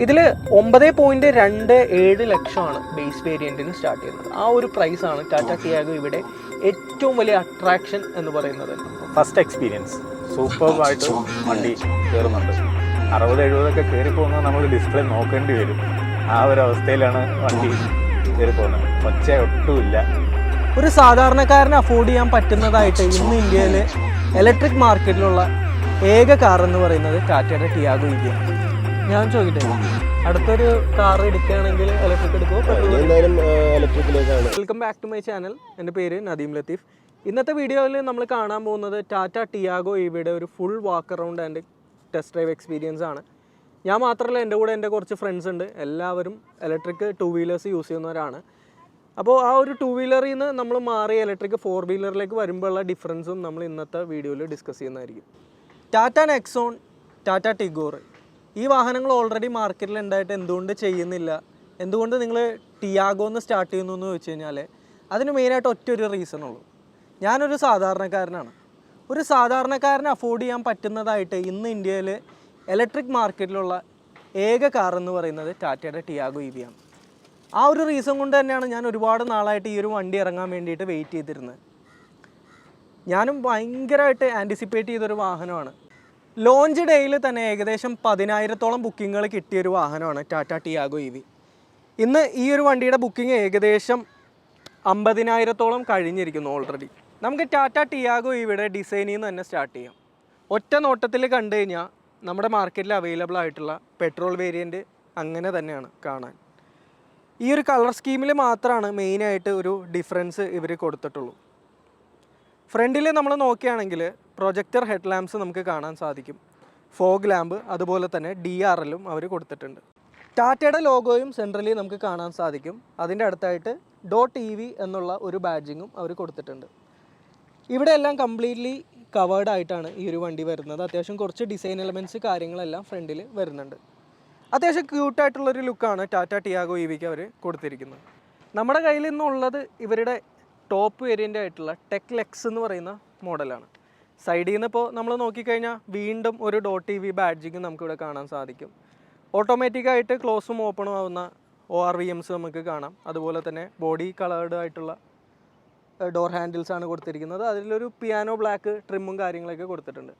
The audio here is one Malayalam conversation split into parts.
ഇതിൽ 9.27 ലക്ഷമാണ് ബേസ് വേരിയൻറ്റിന് സ്റ്റാർട്ട് ചെയ്യുന്നത്. ആ ഒരു പ്രൈസാണ് ടാറ്റ ടിയാഗോ ഇവിടെ ഏറ്റവും വലിയ അട്രാക്ഷൻ എന്ന് പറയുന്നത്. ഫസ്റ്റ് എക്സ്പീരിയൻസ് സൂപ്പർബായിട്ട് വണ്ടി കയറുന്നുണ്ട്. 60-70 കയറി പോകുന്നത് നമ്മൾ ഡിസ്പ്ലേ നോക്കേണ്ടി വരും. ആ ഒരു അവസ്ഥയിലാണ് വണ്ടി കയറി പോകുന്നത്. ഒച്ച ഒട്ടുമില്ല. ഒരു സാധാരണക്കാരന് അഫോർഡ് ചെയ്യാൻ പറ്റുന്നതായിട്ട് ഇന്ന് ഇന്ത്യയിൽ ഇലക്ട്രിക് മാർക്കറ്റിലുള്ള ഏക കാർ എന്ന് പറയുന്നത് ടാറ്റയുടെ ടിയാഗോ ഇവിയാണ്. ഞാൻ ചോദിക്കട്ടെ, അടുത്തൊരു കാർ എടുക്കുകയാണെങ്കിൽ ഇലക്ട്രിക് എടുക്കുമോ? Welcome back to my channel. എൻ്റെ പേര് നദീം ലത്തീഫ്. ഇന്നത്തെ വീഡിയോയിൽ നമ്മൾ കാണാൻ പോകുന്നത് ടാറ്റ ടിയാഗോ ഇവിയുടെ ഒരു full walk around and test drive experience ആണ്. ഞാൻ മാത്രമല്ല, എൻ്റെ കൂടെ എൻ്റെ കുറച്ച് ഫ്രണ്ട്സ് ഉണ്ട്. എല്ലാവരും ഇലക്ട്രിക് 2 വീലേഴ്സ് യൂസ് ചെയ്യുന്നവരാണ്. അപ്പോൾ ആ ഒരു 2 വീലറിൽ നിന്ന് നമ്മൾ മാറി ഇലക്ട്രിക് 4 വീലറിലേക്ക് വരുമ്പോഴുള്ള ഡിഫറൻസും നമ്മൾ ഇന്നത്തെ വീഡിയോയിൽ ഡിസ്കസ് ചെയ്യുന്നതായിരിക്കും. ടാറ്റ നെക്സോൺ, ടാറ്റ ടിഗോർ, ഈ വാഹനങ്ങൾ ഓൾറെഡി മാർക്കറ്റിൽ ഉണ്ടായിട്ട് എന്തുകൊണ്ട് ചെയ്യുന്നില്ല, എന്തുകൊണ്ട് നിങ്ങൾ ടിയാഗോ എന്ന് സ്റ്റാർട്ട് ചെയ്യുന്നു എന്ന് ചോദിച്ചു കഴിഞ്ഞാൽ അതിന് മെയിനായിട്ട് ഒറ്റൊരു റീസണുള്ളൂ. ഞാനൊരു സാധാരണക്കാരനാണ്. ഒരു സാധാരണക്കാരന് അഫോർഡ് ചെയ്യാൻ പറ്റുന്നതായിട്ട് ഇന്ന് ഇന്ത്യയിൽ ഇലക്ട്രിക് മാർക്കറ്റിലുള്ള ഏക കാർ എന്ന് പറയുന്നത് ടാറ്റയുടെ ടിയാഗോ ഇവിയാണ്. ആ ഒരു റീസൺ കൊണ്ട് തന്നെയാണ് ഞാൻ ഒരുപാട് നാളായിട്ട് ഈ ഒരു വണ്ടി ഇറങ്ങാൻ വേണ്ടിയിട്ട് വെയിറ്റ് ചെയ്തിരുന്നത്. ഞാനും ഭയങ്കരമായിട്ട് ആൻറ്റിസിപ്പേറ്റ് ചെയ്തൊരു വാഹനമാണ്. ലോഞ്ച് ഡേയിൽ തന്നെ ഏകദേശം 10,000-ഓളം ബുക്കിങ്ങുകൾ കിട്ടിയൊരു വാഹനമാണ് ടാറ്റ ടിയാഗോ ഇവി. ഇന്ന് ഈ ഒരു വണ്ടിയുടെ ബുക്കിംഗ് ഏകദേശം 50,000-ഓളം കഴിഞ്ഞിരിക്കുന്നു ഓൾറെഡി. നമുക്ക് ടാറ്റ ടിയാഗോ ഇവിയുടെ ഡിസൈനിൽ നിന്ന് തന്നെ സ്റ്റാർട്ട് ചെയ്യാം. ഒറ്റ നോട്ടത്തിൽ കണ്ടു കഴിഞ്ഞാൽ നമ്മുടെ മാർക്കറ്റിൽ അവൈലബിൾ ആയിട്ടുള്ള പെട്രോൾ വേരിയൻറ്റ് അങ്ങനെ തന്നെയാണ് കാണാൻ. ഈ ഒരു കളർ സ്കീമിൽ മാത്രമാണ് മെയിനായിട്ട് ഒരു ഡിഫറൻസ് ഇവർ കൊടുത്തിട്ടുള്ളൂ. ഫ്രണ്ടിൽ നമ്മൾ നോക്കുകയാണെങ്കിൽ പ്രൊജക്ടർ ഹെഡ് ലാമ്പ്സ് നമുക്ക് കാണാൻ സാധിക്കും. ഫോഗ് ലാമ്പ്, അതുപോലെ തന്നെ DRLും അവർ കൊടുത്തിട്ടുണ്ട്. ടാറ്റയുടെ ലോഗോയും സെൻട്രലി നമുക്ക് കാണാൻ സാധിക്കും. അതിൻ്റെ അടുത്തായിട്ട് .EV എന്നുള്ള ഒരു ബാഡ്ജിങ്ങും അവർ കൊടുത്തിട്ടുണ്ട്. ഇവിടെ എല്ലാം കംപ്ലീറ്റ്ലി കവേർഡ് ആയിട്ടാണ് ഈ ഒരു വണ്ടി വരുന്നത്. അത്യാവശ്യം കുറച്ച് ഡിസൈൻ എലമെൻറ്റ്സ് കാര്യങ്ങളെല്ലാം ഫ്രണ്ടിൽ വരുന്നുണ്ട്. അത്യാവശ്യം ക്യൂട്ടായിട്ടുള്ളൊരു ലുക്കാണ് ടാറ്റ ടിയാഗോ ഇവിക്ക് അവർ കൊടുത്തിരിക്കുന്നത്. നമ്മുടെ കയ്യിൽ നിന്നുള്ളത് ഇവരുടെ ടോപ്പ് വേരിയൻ്റ് ആയിട്ടുള്ള ടെക് ലെക്സ് എന്ന് പറയുന്ന മോഡലാണ്. സൈഡിൽ നിന്ന് ഇപ്പോൾ നമ്മൾ നോക്കിക്കഴിഞ്ഞാൽ വീണ്ടും ഒരു .EV ബാഡ്ജിങ് നമുക്കിവിടെ കാണാൻ സാധിക്കും. ഓട്ടോമാറ്റിക്കായിട്ട് ക്ലോസും ഓപ്പണും ആവുന്ന ORVMs നമുക്ക് കാണാം. അതുപോലെ തന്നെ ബോഡി കളേർഡ് ആയിട്ടുള്ള ഡോർ ഹാൻഡിൽസ് ആണ് കൊടുത്തിരിക്കുന്നത്. അതിലൊരു പിയാനോ ബ്ലാക്ക് ട്രിമ്മും കാര്യങ്ങളൊക്കെ കൊടുത്തിട്ടുണ്ട്.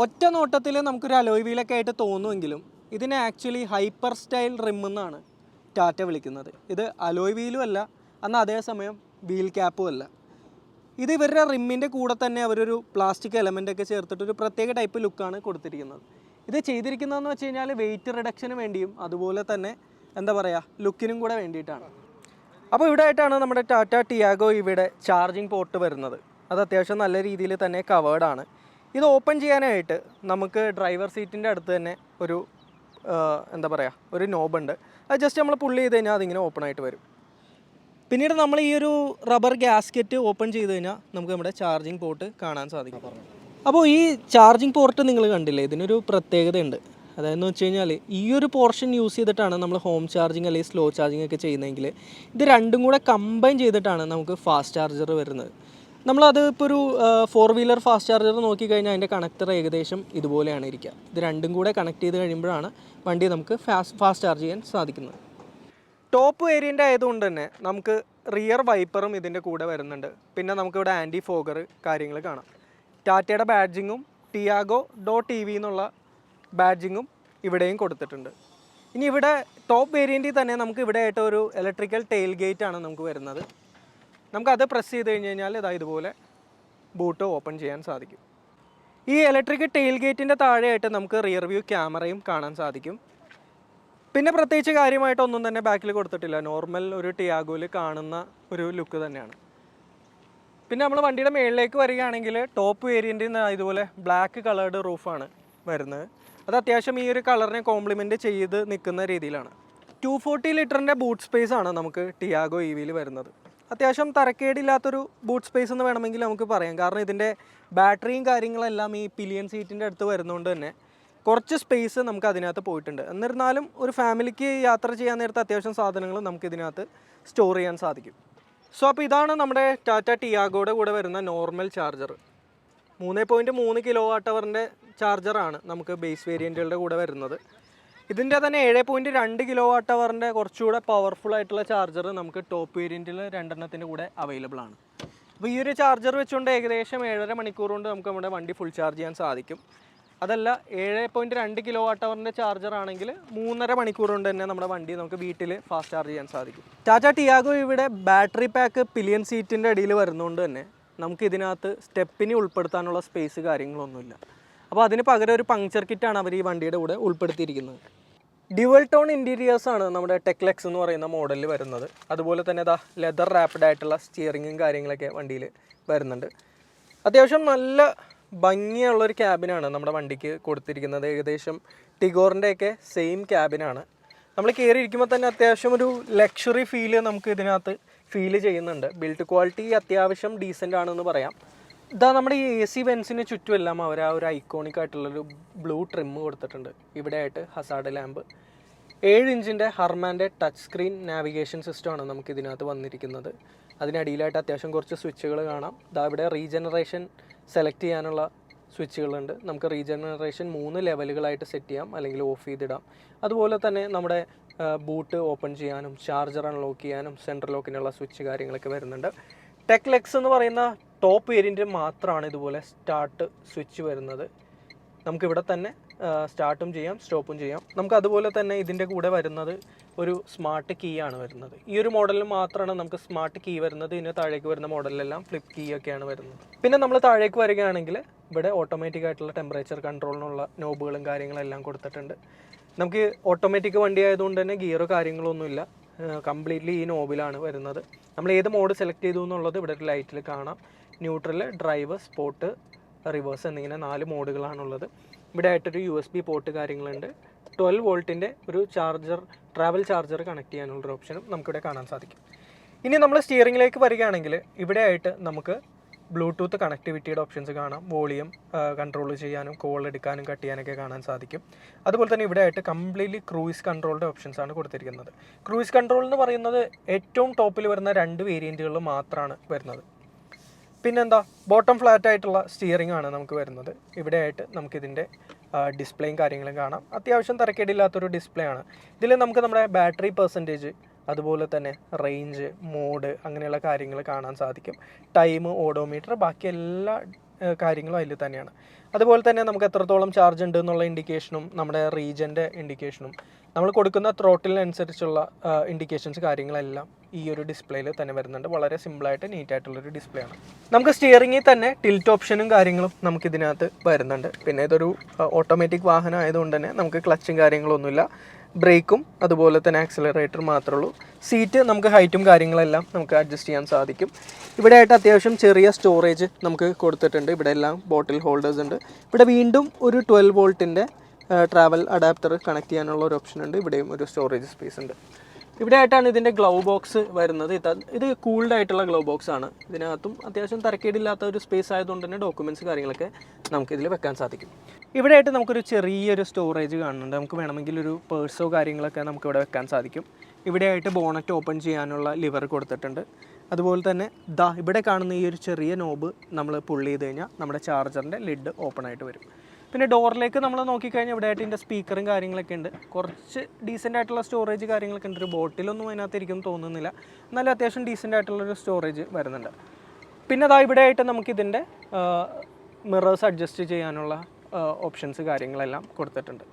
ഒറ്റ നോട്ടത്തിൽ നമുക്കൊരു അലോയ് വീലൊക്കെ ആയിട്ട് തോന്നുമെങ്കിലും ഇതിനെ ആക്ച്വലി ഹൈപ്പർ സ്റ്റൈൽ റിം എന്നാണ് ടാറ്റ വിളിക്കുന്നത്. ഇത് അലോയ് വീലും അല്ല, എന്നാൽ അതേസമയം വീൽ ക്യാപ്പും അല്ല. ഇത് ഇവരുടെ റിമ്മിൻ്റെ കൂടെ തന്നെ അവരൊരു പ്ലാസ്റ്റിക് എലമെൻ്റൊക്കെ ചേർത്തിട്ടൊരു പ്രത്യേക ടൈപ്പ് ലുക്കാണ് കൊടുത്തിരിക്കുന്നത്. ഇത് ചെയ്തിരിക്കുന്നതെന്ന് വെച്ച് കഴിഞ്ഞാൽ വെയിറ്റ് റിഡക്ഷന് വേണ്ടിയും അതുപോലെ തന്നെ എന്താ പറയുക ലുക്കിനും കൂടെ വേണ്ടിയിട്ടാണ്. അപ്പോൾ ഇവിടെ ആയിട്ടാണ് നമ്മുടെ ടാറ്റ ടിയാഗോ ഇവിടെ ചാർജിങ് പോർട്ട് വരുന്നത്. അത് അത്യാവശ്യം നല്ല രീതിയിൽ തന്നെ കവേർഡാണ്. ഇത് ഓപ്പൺ ചെയ്യാനായിട്ട് നമുക്ക് ഡ്രൈവർ സീറ്റിൻ്റെ അടുത്ത് തന്നെ ഒരു എന്താ പറയുക ഒരു നോബുണ്ട്. അത് ജസ്റ്റ് നമ്മൾ പുള്ളി ചെയ്ത് കഴിഞ്ഞാൽ അതിങ്ങനെ ഓപ്പൺ ആയിട്ട് വരും. പിന്നീട് നമ്മൾ ഈ ഒരു റബ്ബർ ഗ്യാസ്കറ്റ് ഓപ്പൺ ചെയ്ത് കഴിഞ്ഞാൽ നമുക്ക് നമ്മുടെ ചാർജിങ് പോർട്ട് കാണാൻ സാധിക്കും. അപ്പോൾ ഈ ചാർജിങ് പോർട്ട് നിങ്ങൾ കണ്ടില്ലേ, ഇതിനൊരു പ്രത്യേകതയുണ്ട്. അതായത് വെച്ച് കഴിഞ്ഞാൽ ഈ ഒരു പോർഷൻ യൂസ് ചെയ്തിട്ടാണ് നമ്മൾ ഹോം ചാർജിങ് അല്ലെങ്കിൽ സ്ലോ ചാർജിങ് ഒക്കെ ചെയ്യുന്നതെങ്കിൽ ഇത് രണ്ടും കൂടെ കമ്പൈൻ ചെയ്തിട്ടാണ് നമുക്ക് ഫാസ്റ്റ് ചാർജർ വരുന്നത്. നമ്മളത് ഇപ്പോൾ ഒരു 4 വീലർ ഫാസ്റ്റ് ചാർജർ നോക്കിക്കഴിഞ്ഞാൽ അതിൻ്റെ കണക്ടർ ഏകദേശം ഇതുപോലെയാണ് ഇരിക്കുക. ഇത് രണ്ടും കൂടെ കണക്ട് ചെയ്ത് കഴിയുമ്പോഴാണ് വണ്ടി നമുക്ക് ഫാസ്റ്റ് ചാർജ് ചെയ്യാൻ സാധിക്കുന്നത്. ടോപ്പ് വേരിയൻ്റ് ആയതുകൊണ്ട് തന്നെ നമുക്ക് റിയർ വൈപ്പറും ഇതിൻ്റെ കൂടെ വരുന്നുണ്ട്. പിന്നെ നമുക്കിവിടെ ആൻറ്റി ഫോഗർ കാര്യങ്ങൾ കാണാം. ടാറ്റയുടെ ബാഡ്ജിങ്ങും ടിയാഗോ .EV എന്നുള്ള ബാഡ്ജിങ്ങും ഇവിടെയും കൊടുത്തിട്ടുണ്ട്. ഇനി ഇവിടെ ടോപ്പ് വേരിയൻറ്റിൽ തന്നെ നമുക്ക് ഇവിടെ ആയിട്ട് ഒരു ഇലക്ട്രിക്കൽ ടെയിൽ ഗേറ്റ് ആണ് നമുക്ക് വരുന്നത്. നമുക്കത് പ്രസ് ചെയ്ത് കഴിഞ്ഞ് കഴിഞ്ഞാൽ ഇതുപോലെ ബൂട്ട് ഓപ്പൺ ചെയ്യാൻ സാധിക്കും. ഈ ഇലക്ട്രിക് ടെയിൽ ഗേറ്റിൻ്റെ താഴെയായിട്ട് നമുക്ക് റിയർ വ്യൂ ക്യാമറയും കാണാൻ സാധിക്കും. പിന്നെ പ്രത്യേകിച്ച് കാര്യമായിട്ടൊന്നും തന്നെ ബാക്കിൽ കൊടുത്തിട്ടില്ല. നോർമൽ ഒരു ടിയാഗോയിൽ കാണുന്ന ഒരു ലുക്ക് തന്നെയാണ്. പിന്നെ നമ്മൾ വണ്ടിയുടെ മുകളിലേക്ക് വരികയാണെങ്കിൽ ടോപ്പ് വേരിയൻറ്റിൽ നിന്ന് ഇതുപോലെ ബ്ലാക്ക് കളേർഡ് റൂഫാണ് വരുന്നത്. അത് അത്യാവശ്യം ഈ ഒരു കളറിനെ കോംപ്ലിമെൻറ്റ് ചെയ്ത് നിൽക്കുന്ന രീതിയിലാണ്. 240 ലിറ്ററിൻ്റെ ബൂട്ട് സ്പേസ് ആണ് നമുക്ക് ടിയാഗോ ഇവിയിൽ വരുന്നത്. അത്യാവശ്യം തരക്കേടില്ലാത്തൊരു ബൂട്ട് സ്പേസ് എന്ന് വേണമെങ്കിൽ നമുക്ക് പറയാം. കാരണം ഇതിൻ്റെ ബാറ്ററിയും കാര്യങ്ങളെല്ലാം ഈ പിലിയൻ സീറ്റിൻ്റെ അടുത്ത് വരുന്നതുകൊണ്ട് തന്നെ കുറച്ച് സ്പേസ് നമുക്ക് അതിനകത്ത് പോയിട്ടുണ്ട്. എന്നിരുന്നാലും ഒരു ഫാമിലിക്ക് യാത്ര ചെയ്യാൻ നേരത്തെ അത്യാവശ്യം സാധനങ്ങൾ നമുക്ക് ഇതിനകത്ത് സ്റ്റോർ ചെയ്യാൻ സാധിക്കും. സോ അപ്പോൾ ഇതാണ് നമ്മുടെ ടാറ്റ ടിയാഗോയുടെ കൂടെ വരുന്ന നോർമൽ ചാർജർ. 3.3 kWh ചാർജറാണ് നമുക്ക് ബേസ് വേരിയൻറ്റുകളുടെ കൂടെ വരുന്നത്. ഇതിൻ്റെ തന്നെ 7.2 kWh കുറച്ചുകൂടെ പവർഫുൾ ആയിട്ടുള്ള ചാർജർ നമുക്ക് ടോപ്പ് വേരിയൻറ്റിൽ 2 കൂടെ അവൈലബിൾ ആണ്. അപ്പോൾ ഈ ഒരു ചാർജർ വെച്ചുകൊണ്ട് ഏകദേശം 7.5 മണിക്കൂർ കൊണ്ട് നമുക്ക് നമ്മുടെ വണ്ടി ഫുൾ ചാർജ് ചെയ്യാൻ സാധിക്കും. അതല്ല 7.2 kWh ചാർജർ ആണെങ്കിൽ 3.5 മണിക്കൂർ കൊണ്ട് തന്നെ നമ്മുടെ വണ്ടി നമുക്ക് വീട്ടിൽ ഫാസ്റ്റ് ചാർജ് ചെയ്യാൻ സാധിക്കും. ടാറ്റ ടിയാഗോ ഇവിടെ ബാറ്ററി പാക്ക് പിലിയൻ സീറ്റിൻ്റെ അടിയിൽ വരുന്നതുകൊണ്ട് തന്നെ നമുക്ക് ഇതിനകത്ത് സ്റ്റെപ്പിനി ഉൾപ്പെടുത്താനുള്ള സ്പേസ് കാര്യങ്ങളൊന്നുമില്ല. അപ്പോൾ അതിന് പകരം ഒരു പങ്ക്ചർ കിറ്റാണ് അവർ ഈ വണ്ടിയുടെ കൂടെ ഉൾപ്പെടുത്തിയിരിക്കുന്നത്. ഡ്യുവൽ ടോൺ ഇൻറ്റീരിയേഴ്സാണ് നമ്മുടെ ടെക്ലെക്സ് എന്ന് പറയുന്ന മോഡലിൽ വരുന്നത്. അതുപോലെ തന്നെ ലെതർ റാപ്പിഡ് ആയിട്ടുള്ള സ്റ്റിയറിങ്ങും കാര്യങ്ങളൊക്കെ വണ്ടിയിൽ വരുന്നുണ്ട്. അത്യാവശ്യം നല്ല ഭംഗിയുള്ളൊരു ക്യാബിനാണ് നമ്മുടെ വണ്ടിക്ക് കൊടുത്തിരിക്കുന്നത്. ഏകദേശം ടിഗോറിൻ്റെയൊക്കെ സെയിം ക്യാബിനാണ്. നമ്മൾ കയറിയിരിക്കുമ്പോൾ തന്നെ അത്യാവശ്യം ഒരു ലക്ഷറി ഫീല് നമുക്ക് ഇതിനകത്ത് ഫീല് ചെയ്യുന്നുണ്ട്. ബിൽഡ് ക്വാളിറ്റി അത്യാവശ്യം ഡീസൻ്റ് ആണെന്ന് പറയാം. നമ്മുടെ ഈ AC വെൻസിന് ചുറ്റുമെല്ലാം അവർ ആ ഒരു ഐക്കോണിക് ആയിട്ടുള്ളൊരു ബ്ലൂ ട്രിം കൊടുത്തിട്ടുണ്ട്. ഇവിടെ ആയിട്ട് ഹസാർഡ് ലാമ്പ്, 7 ഇഞ്ചിൻ്റെ ഹർമാൻ്റെ ടച്ച് സ്ക്രീൻ നാവിഗേഷൻ സിസ്റ്റമാണ് നമുക്ക് ഇതിനകത്ത് വന്നിരിക്കുന്നത്. അതിനടിയിലായിട്ട് അത്യാവശ്യം കുറച്ച് സ്വിച്ചുകൾ കാണാം. ഇവിടെ റീജനറേഷൻ സെലക്ട് ചെയ്യാനുള്ള സ്വിച്ചുകളുണ്ട്. നമുക്ക് റീജനറേഷൻ 3 ലെവലുകളായിട്ട് സെറ്റ് ചെയ്യാം, അല്ലെങ്കിൽ ഓഫ് ചെയ്തിടാം. അതുപോലെ തന്നെ നമ്മുടെ ബൂട്ട് ഓപ്പൺ ചെയ്യാനും ചാർജർ അൺലോക്ക് ചെയ്യാനും സെൻട്രൽ ലോക്കിനുള്ള സ്വിച്ച് കാര്യങ്ങളൊക്കെ വരുന്നുണ്ട്. ടെക്ലെക്സ് എന്ന് പറയുന്ന ടോപ്പ് വേരിയൻറ്റ് മാത്രമാണ് ഇതുപോലെ സ്റ്റാർട്ട് സ്വിച്ച് വരുന്നത്. നമുക്കിവിടെ തന്നെ സ്റ്റാർട്ടും ചെയ്യാം സ്റ്റോപ്പും ചെയ്യാം. നമുക്ക് അതുപോലെ തന്നെ ഇതിൻ്റെ കൂടെ വരുന്നത് ഒരു സ്മാർട്ട് കീ ആണ് വരുന്നത്. ഈ ഒരു മോഡലിൽ മാത്രമാണ് നമുക്ക് സ്മാർട്ട് കീ വരുന്നത്. ഇതിന് താഴേക്ക് വരുന്ന മോഡലിലെല്ലാം ഫ്ലിപ്പ് കീ ഒക്കെയാണ് വരുന്നത്. പിന്നെ നമ്മൾ താഴേക്ക് വരികയാണെങ്കിൽ ഇവിടെ ഓട്ടോമാറ്റിക് ആയിട്ടുള്ള ടെമ്പറേച്ചർ കൺട്രോളിനുള്ള നോബുകളും കാര്യങ്ങളെല്ലാം കൊടുത്തിട്ടുണ്ട്. നമുക്ക് ഓട്ടോമാറ്റിക് വണ്ടി ആയതുകൊണ്ട് തന്നെ ഗിയറോ കാര്യങ്ങളൊന്നുമില്ല, കംപ്ലീറ്റ്ലി ഈ നോബിലാണ് വരുന്നത്. നമ്മൾ ഏത് മോഡ് സെലക്ട് ചെയ്തു എന്നുള്ളത് ഇവിടെ ഒരു ലൈറ്റിൽ കാണാം. ന്യൂട്രൽ, ഡ്രൈവ്, സ്പോർട്ട്, റിവേഴ്സ് എന്നിങ്ങനെ 4 മോഡുകളാണുള്ളത്. ഇവിടെ ആയിട്ടൊരു USB പോർട്ട് കാര്യങ്ങളുണ്ട്. 12 വോൾട്ടിൻ്റെ ഒരു ചാർജർ, ട്രാവൽ ചാർജർ കണക്ട് ചെയ്യാനുള്ളൊരു ഓപ്ഷനും നമുക്കിവിടെ കാണാൻ സാധിക്കും. ഇനി നമ്മൾ സ്റ്റിയറിംഗിലേക്ക് വരികയാണെങ്കിൽ ഇവിടെ ആയിട്ട് നമുക്ക് ബ്ലൂടൂത്ത് കണക്ടിവിറ്റിയുടെ ഓപ്ഷൻസ് കാണാം. വോളിയം കൺട്രോൾ ചെയ്യാനും കോൾ എടുക്കാനും കട്ട് ചെയ്യാനൊക്കെ കാണാൻ സാധിക്കും. അതുപോലെ തന്നെ ഇവിടെ ആയിട്ട് കംപ്ലീറ്റ്ലി ക്രൂയിസ് കൺട്രോളിൻ്റെ ഓപ്ഷൻസ് ആണ് കൊടുത്തിരിക്കുന്നത്. ക്രൂയിസ് കൺട്രോൾ എന്ന് പറയുന്നത് ഏറ്റവും ടോപ്പിൽ വരുന്ന 2 വേരിയൻറ്റുകളിൽ മാത്രമാണ് വരുന്നത്. പിന്നെന്താ, ബോട്ടം ഫ്ലാറ്റ് ആയിട്ടുള്ള സ്റ്റിയറിംഗ് ആണ് നമുക്ക് വരുന്നത്. ഇവിടെ ആയിട്ട് നമുക്കിതിൻ്റെ ഡിസ്പ്ലേയും കാര്യങ്ങളും കാണാം. അത്യാവശ്യം തരക്കേടില്ലാത്തൊരു ഡിസ്പ്ലേ ആണ്. ഇതിൽ നമുക്ക് നമ്മുടെ ബാറ്ററി പെർസെൻറ്റേജ്, അതുപോലെ തന്നെ റേഞ്ച്, മോഡ്, അങ്ങനെയുള്ള കാര്യങ്ങൾ കാണാൻ സാധിക്കും. ടൈം, ഓഡോമീറ്റർ, ബാക്കി എല്ലാ കാര്യങ്ങളും അതിൽ തന്നെയാണ്. അതുപോലെ തന്നെ നമുക്ക് എത്രത്തോളം ചാർജ് ഉണ്ട് എന്നുള്ള ഇൻഡിക്കേഷനും നമ്മുടെ റീജൻ്റെ ഇൻഡിക്കേഷനും നമ്മൾ കൊടുക്കുന്ന ത്രോട്ടിലിനനുസരിച്ചുള്ള ഇൻഡിക്കേഷൻസ് കാര്യങ്ങളെല്ലാം ഈ ഒരു ഡിസ്പ്ലേയിൽ തന്നെ വരുന്നുണ്ട്. വളരെ സിമ്പിളായിട്ട് നീറ്റായിട്ടുള്ളൊരു ഡിസ്പ്ലേ ആണ്. നമുക്ക് സ്റ്റിയറിങ്ങിൽ തന്നെ ടിൽറ്റ് ഓപ്ഷനും കാര്യങ്ങളും നമുക്കിതിനകത്ത് വരുന്നുണ്ട്. പിന്നെ ഇതൊരു ഓട്ടോമാറ്റിക് വാഹനം ആയതുകൊണ്ട് തന്നെ നമുക്ക് ക്ലച്ചും കാര്യങ്ങളൊന്നുമില്ല. ബ്രേക്കും അതുപോലെ തന്നെ ആക്സിലറേറ്റർ മാത്രമേ ഉള്ളൂ. സീറ്റ് നമുക്ക് ഹൈറ്റും കാര്യങ്ങളെല്ലാം നമുക്ക് അഡ്ജസ്റ്റ് ചെയ്യാൻ സാധിക്കും. ഇവിടെ ആയിട്ട് അത്യാവശ്യം ചെറിയ സ്റ്റോറേജ് നമുക്ക് കൊടുത്തിട്ടുണ്ട്. ഇവിടെ എല്ലാം ബോട്ടിൽ ഹോൾഡേഴ്സ് ഉണ്ട്. ഇവിടെ വീണ്ടും ഒരു 12 വോൾട്ടിൻ്റെ ട്രാവൽ അഡാപ്റ്റർ കണക്ട് ചെയ്യാനുള്ള ഒരു ഓപ്ഷൻ ഉണ്ട്. ഇവിടെയും ഒരു സ്റ്റോറേജ് സ്പേസ് ഉണ്ട്. ഇവിടെ ആയിട്ടാണ് ഇതിൻ്റെ ഗ്ലൗ ബോക്സ് വരുന്നത്. ഇത് കൂൾഡ് ആയിട്ടുള്ള ഗ്ലൗ ബോക്സ് ആണ്. ഇതിനകത്തും അത്യാവശ്യം തരക്കേടില്ലാത്ത ഒരു സ്പേസ് ആയതുകൊണ്ട് തന്നെ ഡോക്യുമെൻറ്റ്സ് കാര്യങ്ങളൊക്കെ നമുക്കിതിൽ വെക്കാൻ സാധിക്കും. ഇവിടെ ആയിട്ട് നമുക്കൊരു ചെറിയൊരു സ്റ്റോറേജ് കാണുന്നുണ്ട്. നമുക്ക് വേണമെങ്കിൽ ഒരു പേഴ്സോ കാര്യങ്ങളൊക്കെ നമുക്കിവിടെ വെക്കാൻ സാധിക്കും. ഇവിടെ ആയിട്ട് ബോണറ്റ് ഓപ്പൺ ചെയ്യാനുള്ള ലിവർ കൊടുത്തിട്ടുണ്ട്. അതുപോലെ തന്നെ ഇവിടെ കാണുന്ന ഈ ഒരു ചെറിയ നോബ് നമ്മൾ പുള്ള് ചെയ്ത് കഴിഞ്ഞാൽ നമ്മുടെ ചാർജറിൻ്റെ ലിഡ് ഓപ്പൺ ആയിട്ട് വരും. പിന്നെ ഡോറിലേക്ക് നമ്മൾ നോക്കിക്കഴിഞ്ഞാൽ ഇവിടെ ആയിട്ട് ഇതിൻ്റെ സ്പീക്കറും കാര്യങ്ങളൊക്കെ ഉണ്ട്. കുറച്ച് ഡീസൻ്റ് ആയിട്ടുള്ള സ്റ്റോറേജ് കാര്യങ്ങളൊക്കെ ഉണ്ട്. ഒരു ബോട്ടിലൊന്നും അതിനകത്ത് ഇരിക്കും തോന്നുന്നില്ല, എന്നാലും അത്യാവശ്യം ഡീസൻ്റ് ആയിട്ടുള്ളൊരു സ്റ്റോറേജ് വരുന്നുണ്ട്. പിന്നെ ഇവിടെ ആയിട്ട് നമുക്കിതിൻ്റെ മിറേഴ്സ് അഡ്ജസ്റ്റ് ചെയ്യാനുള്ള ഓപ്ഷൻസ് കാര്യങ്ങളെല്ലാം കൊടുത്തിട്ടുണ്ട്.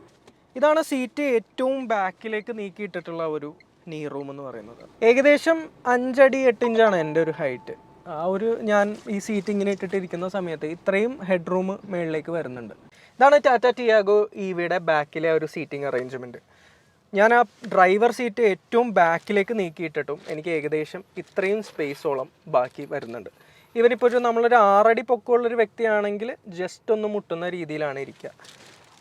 ഇതാണ് സീറ്റ് ഏറ്റവും ബാക്കിലേക്ക് നീക്കിയിട്ടിട്ടുള്ള ഒരു നീ റൂം എന്ന് പറയുന്നത്. ഏകദേശം 5 അടി 8 ഇഞ്ചാണ് എൻ്റെ ഒരു ഹൈറ്റ്. ഞാൻ ഈ സീറ്റ് ഇങ്ങനെ ഇട്ടിട്ടിരിക്കുന്ന സമയത്ത് ഇത്രയും ഹെഡ് റൂം മുകളിലേക്ക് വരുന്നുണ്ട്. ഇതാണ് ടാറ്റ ടിയാഗോ ഇവിയുടെ ബാക്കിലെ ഒരു സീറ്റിംഗ് അറേഞ്ച്മെൻറ്റ്. ഞാൻ ആ ഡ്രൈവർ സീറ്റ് ഏറ്റവും ബാക്കിലേക്ക് നീക്കിയിട്ടിട്ടും എനിക്ക് ഏകദേശം ഇത്രയും സ്പേസോളം ബാക്കി വരുന്നുണ്ട്. ഇവനിപ്പോൾ നമ്മളൊരു 6 അടി പൊക്കമുള്ളൊരു വ്യക്തിയാണെങ്കിൽ ജസ്റ്റ് ഒന്ന് മുട്ടുന്ന രീതിയിലാണ് ഇരിക്കുക.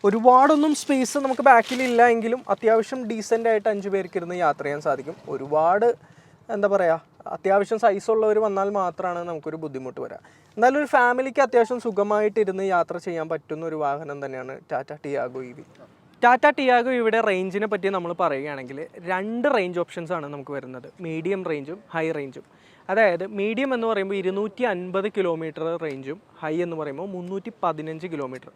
ഒരുപാടൊന്നും സ്പേസ് നമുക്ക് ബാക്കിലില്ല എങ്കിലും അത്യാവശ്യം ഡീസൻ്റ് ആയിട്ട് 5 പേർക്ക് ഇരുന്ന് യാത്ര ചെയ്യാൻ സാധിക്കും. ഒരുപാട് അത്യാവശ്യം സൈസുള്ളവർ വന്നാൽ മാത്രമാണ് നമുക്കൊരു ബുദ്ധിമുട്ട് വരിക. എന്നാലും ഒരു ഫാമിലിക്ക് അത്യാവശ്യം സുഖമായിട്ടിരുന്ന് യാത്ര ചെയ്യാൻ പറ്റുന്ന ഒരു വാഹനം തന്നെയാണ് Tata Tiago E V. Tata Tiago ഇവിടെ റേഞ്ചിനെ പറ്റി നമ്മൾ പറയുകയാണെങ്കിൽ 2 റേഞ്ച് ഓപ്ഷൻസ് ആണ് നമുക്ക് വരുന്നത്. മീഡിയം റേഞ്ചും ഹൈ റേഞ്ചും. അതായത് മീഡിയം എന്ന് പറയുമ്പോൾ 250 കിലോമീറ്റർ റേഞ്ചും ഹൈ എന്ന് പറയുമ്പോൾ 315 കിലോമീറ്റർ.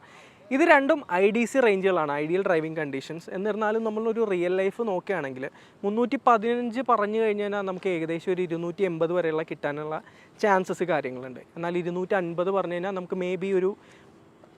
ഇത് രണ്ടും IDC റേഞ്ചുകളാണ്, ഐഡിയൽ ഡ്രൈവിംഗ് കണ്ടീഷൻസ്. എന്നിരുന്നാലും നമ്മളൊരു റിയൽ ലൈഫ് നോക്കുകയാണെങ്കിൽ 315 പറഞ്ഞു കഴിഞ്ഞാൽ നമുക്ക് ഏകദേശം ഒരു 280 വരെയുള്ള കിട്ടാനുള്ള ചാൻസസ് കാര്യങ്ങളുണ്ട്. എന്നാൽ 250 പറഞ്ഞു കഴിഞ്ഞാൽ നമുക്ക് മേ ബി ഒരു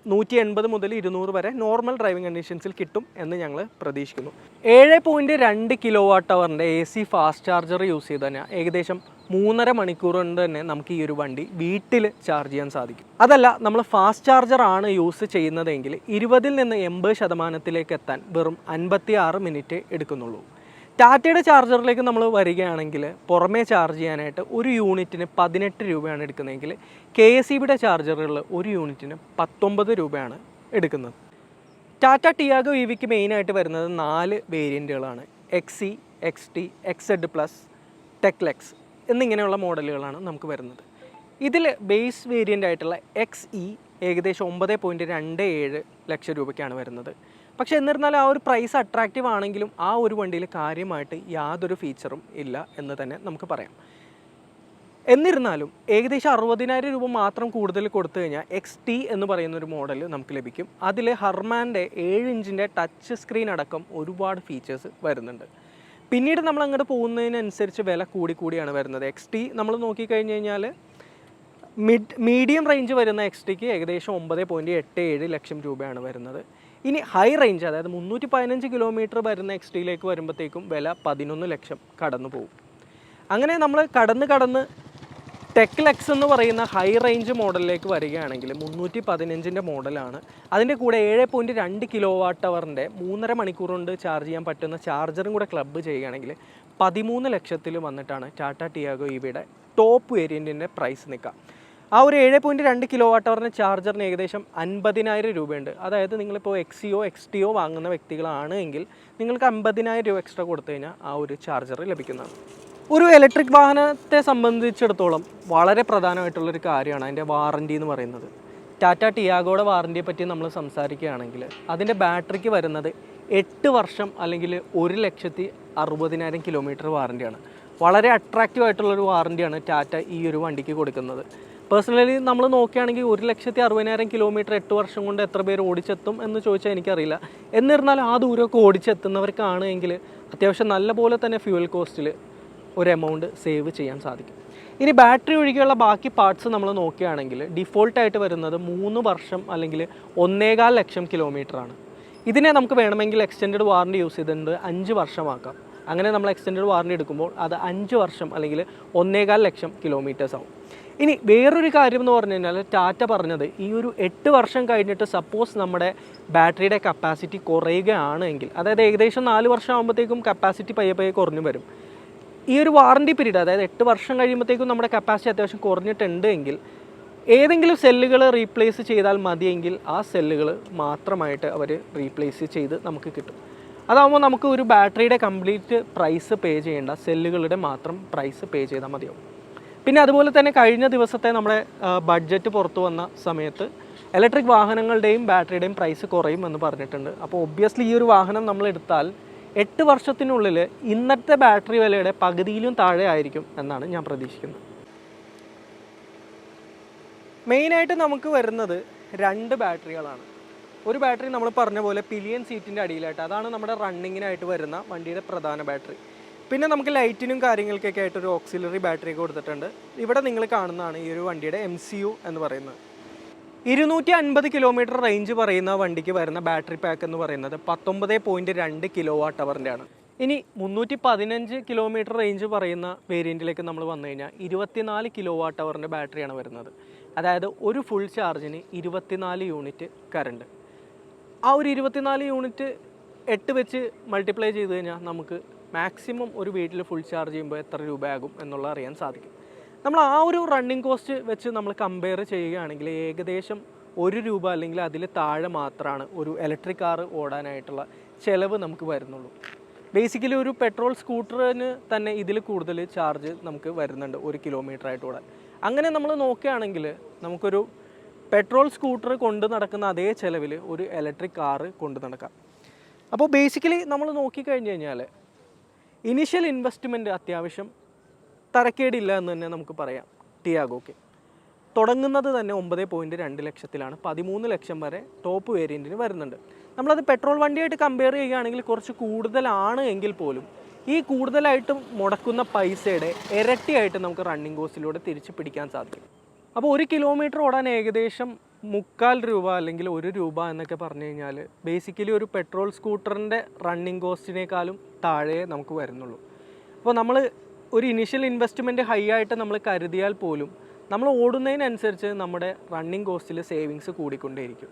180 മുതൽ 200 വരെ നോർമൽ ഡ്രൈവിംഗ് കണ്ടീഷൻസിൽ കിട്ടും എന്ന് ഞങ്ങൾ പ്രതീക്ഷിക്കുന്നു. 7.2 kWh AC fast charger use ചെയ്ത് തന്നെ ഏകദേശം 3.5 മണിക്കൂർ കൊണ്ട് തന്നെ നമുക്ക് ഈ ഒരു വണ്ടി വീട്ടിൽ ചാർജ് ചെയ്യാൻ സാധിക്കും. അതല്ല നമ്മൾ ഫാസ്റ്റ് ചാർജർ ആണ് യൂസ് ചെയ്യുന്നതെങ്കിൽ 20 നിന്ന് 80% എത്താൻ വെറും 56 മിനിറ്റ് എടുക്കുന്നുള്ളൂ. ടാറ്റയുടെ ചാർജറിലേക്ക് നമ്മൾ വരികയാണെങ്കിൽ പുറമേ ചാർജ് ചെയ്യാനായിട്ട് ഒരു യൂണിറ്റിന് 18 രൂപയാണ് എടുക്കുന്നതെങ്കിൽ KSEBിയുടെ ചാർജറുകളിൽ ഒരു യൂണിറ്റിന് 19 രൂപയാണ് എടുക്കുന്നത്. ടാറ്റ ടിയാഗോ EVക്ക് മെയിനായിട്ട് വരുന്നത് 4 വേരിയൻറ്റുകളാണ്. XE, XT, XZ+, ടെക്ലെക്സ് എന്നിങ്ങനെയുള്ള മോഡലുകളാണ് നമുക്ക് വരുന്നത്. ഇതിൽ ബേസ് വേരിയൻ്റ് ആയിട്ടുള്ള XE ഏകദേശം 9.27 ലക്ഷം രൂപയ്ക്കാണ് വരുന്നത്. പക്ഷേ എന്നിരുന്നാലും ആ ഒരു പ്രൈസ് അട്രാക്റ്റീവ് ആണെങ്കിലും ആ ഒരു വണ്ടിയിൽ കാര്യമായിട്ട് യാതൊരു ഫീച്ചറും ഇല്ല എന്ന് തന്നെ നമുക്ക് പറയാം. എന്നിരുന്നാലും ഏകദേശം 60,000 രൂപ മാത്രം കൂടുതൽ കൊടുത്തു കഴിഞ്ഞാൽ XT എന്ന് പറയുന്നൊരു മോഡൽ നമുക്ക് ലഭിക്കും. അതിൽ ഹർമാൻ്റെ 7 ഇഞ്ചിൻ്റെ ടച്ച് സ്ക്രീൻ അടക്കം ഒരുപാട് ഫീച്ചേഴ്സ് വരുന്നുണ്ട്. പിന്നീട് നമ്മൾ അങ്ങോട്ട് പോകുന്നതിനനുസരിച്ച് വില കൂടിയാണ് വരുന്നത്. XT നമ്മൾ നോക്കിക്കഴിഞ്ഞ് കഴിഞ്ഞാൽ മീഡിയം റേഞ്ച് വരുന്ന XTക്ക് ഏകദേശം 9.87 ലക്ഷം രൂപയാണ് വരുന്നത്. ഇനി ഹൈ റേഞ്ച് അതായത് 315 കിലോമീറ്റർ വരുന്ന XTയിലേക്ക് വരുമ്പോഴത്തേക്കും വില 11 ലക്ഷം കടന്നു പോകും. അങ്ങനെ നമ്മൾ കടന്ന് ടെക്ലെക്സ് എന്ന് പറയുന്ന ഹൈ റേഞ്ച് മോഡലിലേക്ക് വരികയാണെങ്കിൽ 315ൻ്റെ മോഡലാണ്. അതിൻ്റെ കൂടെ 7.2 kWh 3.5 മണിക്കൂർ കൊണ്ട് ചാർജ് ചെയ്യാൻ പറ്റുന്ന ചാർജറും കൂടെ ക്ലബ്ബ് ചെയ്യുകയാണെങ്കിൽ 13 ലക്ഷത്തിൽ വന്നിട്ടാണ് ടാറ്റ ടിയാഗോ EVയുടെ ടോപ്പ് വേരിയൻറ്റിൻ്റെ പ്രൈസ് നിൽക്കുക. ആ ഒരു 7.2 kWh ചാർജറിന് ഏകദേശം 50,000 രൂപയുണ്ട്. അതായത് നിങ്ങളിപ്പോൾ XEയോ XTയോ വാങ്ങുന്ന വ്യക്തികളാണ് എങ്കിൽ നിങ്ങൾക്ക് 50,000 രൂപ എക്സ്ട്രാ കൊടുത്തു കഴിഞ്ഞാൽ ആ ഒരു ചാർജർ ലഭിക്കുന്നതാണ്. ഒരു ഇലക്ട്രിക് വാഹനത്തെ സംബന്ധിച്ചിടത്തോളം വളരെ പ്രധാനമായിട്ടുള്ളൊരു കാര്യമാണ് അതിൻ്റെ വാറൻറ്റി എന്ന് പറയുന്നത്. ടാറ്റ ടിയാഗോയുടെ വാറൻറ്റിയെ പറ്റി നമ്മൾ സംസാരിക്കുകയാണെങ്കിൽ അതിൻ്റെ ബാറ്ററിക്ക് വരുന്നത് 8 വർഷം അല്ലെങ്കിൽ 1,60,000 കിലോമീറ്റർ വാറൻറ്റിയാണ്. വളരെ അട്രാക്റ്റീവ് ആയിട്ടുള്ളൊരു വാറൻറ്റിയാണ് ടാറ്റ ഈ ഒരു വണ്ടിക്ക് കൊടുക്കുന്നത്. പേഴ്സണലി നമ്മൾ നോക്കുകയാണെങ്കിൽ 1,60,000 കിലോമീറ്റർ 8 വർഷം കൊണ്ട് എത്ര പേര് ഓടിച്ചെത്തും എന്ന് ചോദിച്ചാൽ എനിക്കറിയില്ല. എന്നിരുന്നാലും ആ ദൂരമൊക്കെ ഓടിച്ചെത്തുന്നവർക്കാണ് എങ്കിൽ അത്യാവശ്യം നല്ലപോലെ തന്നെ ഫ്യൂവൽ കോസ്റ്റിൽ ഒരു എമൗണ്ട് സേവ് ചെയ്യാൻ സാധിക്കും. ഇനി ബാറ്ററി ഒഴികെയുള്ള ബാക്കി പാർട്സ് നമ്മൾ നോക്കുകയാണെങ്കിൽ ഡിഫോൾട്ടായിട്ട് വരുന്നത് 3 വർഷം അല്ലെങ്കിൽ 1.25 ലക്ഷം കിലോമീറ്ററാണ്. ഇതിനെ നമുക്ക് വേണമെങ്കിൽ എക്സ്റ്റെൻഡഡ് വാറൻറ്റി യൂസ് ചെയ്തിട്ടുണ്ട് 5 വർഷമാക്കാം. അങ്ങനെ നമ്മൾ എക്സ്റ്റെൻഡഡ് വാറൻറ്റി എടുക്കുമ്പോൾ അത് 5 വർഷം അല്ലെങ്കിൽ 1.25 ലക്ഷം കിലോമീറ്റേഴ്സ് ആവും. ഇനി വേറൊരു കാര്യം എന്ന് പറഞ്ഞു കഴിഞ്ഞാൽ ടാറ്റ പറഞ്ഞത് ഈ ഒരു 8 വർഷം കഴിഞ്ഞിട്ട് സപ്പോസ് നമ്മുടെ ബാറ്ററിയുടെ കപ്പാസിറ്റി കുറയുകയാണെങ്കിൽ, അതായത് ഏകദേശം 4 വർഷം ആകുമ്പോഴത്തേക്കും കപ്പാസിറ്റി പയ്യെ കുറഞ്ഞു വരും. ഈ ഒരു വാറൻറ്റി പീരീഡ് അതായത് 8 വർഷം കഴിയുമ്പോഴത്തേക്കും നമ്മുടെ കപ്പാസിറ്റി അത്യാവശ്യം കുറഞ്ഞിട്ടുണ്ട് എങ്കിൽ ഏതെങ്കിലും സെല്ലുകൾ റീപ്ലേസ് ചെയ്താൽ മതിയെങ്കിൽ ആ സെല്ലുകൾ മാത്രമായിട്ട് അവർ റീപ്ലേസ് ചെയ്ത് നമുക്ക് കിട്ടും. അതാകുമ്പോൾ നമുക്ക് ഒരു ബാറ്ററിയുടെ കംപ്ലീറ്റ് പ്രൈസ് പേ ചെയ്യേണ്ട, സെല്ലുകളുടെ മാത്രം പ്രൈസ് പേ ചെയ്താൽ മതിയാവും. പിന്നെ അതുപോലെ തന്നെ കഴിഞ്ഞ ദിവസത്തെ നമ്മുടെ ബഡ്ജറ്റ് പുറത്തു വന്ന സമയത്ത് ഇലക്ട്രിക് വാഹനങ്ങളുടെയും ബാറ്ററിയുടെയും പ്രൈസ് കുറയും എന്ന് പറഞ്ഞിട്ടുണ്ട്. അപ്പോൾ ഒബ്വിയസ്ലി ഈ ഒരു വാഹനം നമ്മൾ എടുത്താൽ 8 വർഷത്തിനുള്ളിൽ ഇന്നത്തെ ബാറ്ററി വിലയുടെ പകുതിയിലും താഴെ ആയിരിക്കും എന്നാണ് ഞാൻ പ്രതീക്ഷിക്കുന്നത്. മെയിനായിട്ട് നമുക്ക് വരുന്നത് 2 ബാറ്ററികളാണ്. ഒരു ബാറ്ററി നമ്മൾ പറഞ്ഞ പോലെ പിലിയൻ സീറ്റിൻ്റെ അടിയിലായിട്ട്, അതാണ് നമ്മുടെ റണ്ണിങ്ങിനായിട്ട് വരുന്ന വണ്ടിയുടെ പ്രധാന ബാറ്ററി. പിന്നെ നമുക്ക് ലൈറ്റിനും കാര്യങ്ങൾക്കൊക്കെ ആയിട്ടൊരു ഓക്സിലറി ബാറ്ററി കൊടുത്തിട്ടുണ്ട്. ഇവിടെ നിങ്ങൾ കാണുന്നതാണ് ഈ ഒരു വണ്ടിയുടെ MCU എന്ന് പറയുന്നത്. 250 കിലോമീറ്റർ റേഞ്ച് പറയുന്ന വണ്ടിക്ക് വരുന്ന ബാറ്ററി പാക്ക് എന്ന് പറയുന്നത് 19.2 kWh ആണ്. ഇനി 315 കിലോമീറ്റർ റേഞ്ച് പറയുന്ന വേരിയൻറ്റിലേക്ക് നമ്മൾ വന്നു കഴിഞ്ഞാൽ 24 kWh ബാറ്ററിയാണ് വരുന്നത്. അതായത് ഒരു ഫുൾ ചാർജിന് 24 യൂണിറ്റ് കറണ്ട്. ആ ഒരു 24 യൂണിറ്റ് 8 വെച്ച് മൾട്ടിപ്ലൈ ചെയ്ത് കഴിഞ്ഞാൽ നമുക്ക് മാക്സിമം ഒരു വീട്ടിൽ ഫുൾ ചാർജ് ചെയ്യുമ്പോൾ എത്ര രൂപയാകും എന്നുള്ള അറിയാൻ സാധിക്കും. നമ്മൾ ആ ഒരു റണ്ണിങ് കോസ്റ്റ് വെച്ച് നമ്മൾ കമ്പയർ ചെയ്യുകയാണെങ്കിൽ ഏകദേശം 1 രൂപ അല്ലെങ്കിൽ അതിൽ താഴെ മാത്രമാണ് ഒരു ഇലക്ട്രിക് കാർ ഓടാനായിട്ടുള്ള ചിലവ് നമുക്ക് വരുന്നുള്ളൂ. ബേസിക്കലി ഒരു പെട്രോൾ സ്കൂട്ടറിന് തന്നെ ഇതിൽ കൂടുതൽ ചാർജ് നമുക്ക് വരുന്നുണ്ട് 1 കിലോമീറ്റർ ആയിട്ട് ഓടാൻ. അങ്ങനെ നമ്മൾ നോക്കുകയാണെങ്കിൽ നമുക്കൊരു പെട്രോൾ സ്കൂട്ടർ കൊണ്ട് നടക്കുന്ന അതേ ചിലവിൽ ഒരു ഇലക്ട്രിക് കാറ് കൊണ്ട് നടക്കാം. അപ്പോൾ ബേസിക്കലി നമ്മൾ നോക്കിക്കഴിഞ്ഞ് കഴിഞ്ഞാൽ ഇനീഷ്യൽ ഇൻവെസ്റ്റ്മെൻറ്റ് അത്യാവശ്യം തരക്കേടില്ല എന്ന് തന്നെ നമുക്ക് പറയാം ടിയാഗോക്ക്. തുടങ്ങുന്നത് തന്നെ 9.2 ലക്ഷത്തിലാണ്. 13 ലക്ഷം വരെ ടോപ്പ് വേരിയൻറ്റിന് വരുന്നുണ്ട്. നമ്മളത് പെട്രോൾ വണ്ടിയായിട്ട് കമ്പയർ ചെയ്യുകയാണെങ്കിൽ കുറച്ച് കൂടുതലാണ് എങ്കിൽ പോലും ഈ കൂടുതലായിട്ട് മുടക്കുന്ന പൈസയുടെ ഇരട്ടിയായിട്ട് നമുക്ക് റണ്ണിങ് കോസ്റ്റിലൂടെ തിരിച്ച് പിടിക്കാൻ സാധിക്കും. അപ്പോൾ 1 കിലോമീറ്റർ ഓടാൻ ഏകദേശം 3/4 രൂപ അല്ലെങ്കിൽ 1 രൂപ എന്നൊക്കെ പറഞ്ഞു കഴിഞ്ഞാൽ ബേസിക്കലി ഒരു പെട്രോൾ സ്കൂട്ടറിൻ്റെ റണ്ണിങ് കോസ്റ്റിനേക്കാളും താഴെ നമുക്ക് വരുന്നുള്ളൂ. അപ്പോൾ നമ്മൾ ഒരു ഇനിഷ്യൽ ഇൻവെസ്റ്റ്മെൻറ്റ് ഹൈ ആയിട്ട് നമ്മൾ കരുതിയാൽ പോലും നമ്മൾ ഓടുന്നതിനനുസരിച്ച് നമ്മുടെ റണ്ണിങ് കോസ്റ്റിൽ സേവിങ്സ് കൂടിക്കൊണ്ടേയിരിക്കും.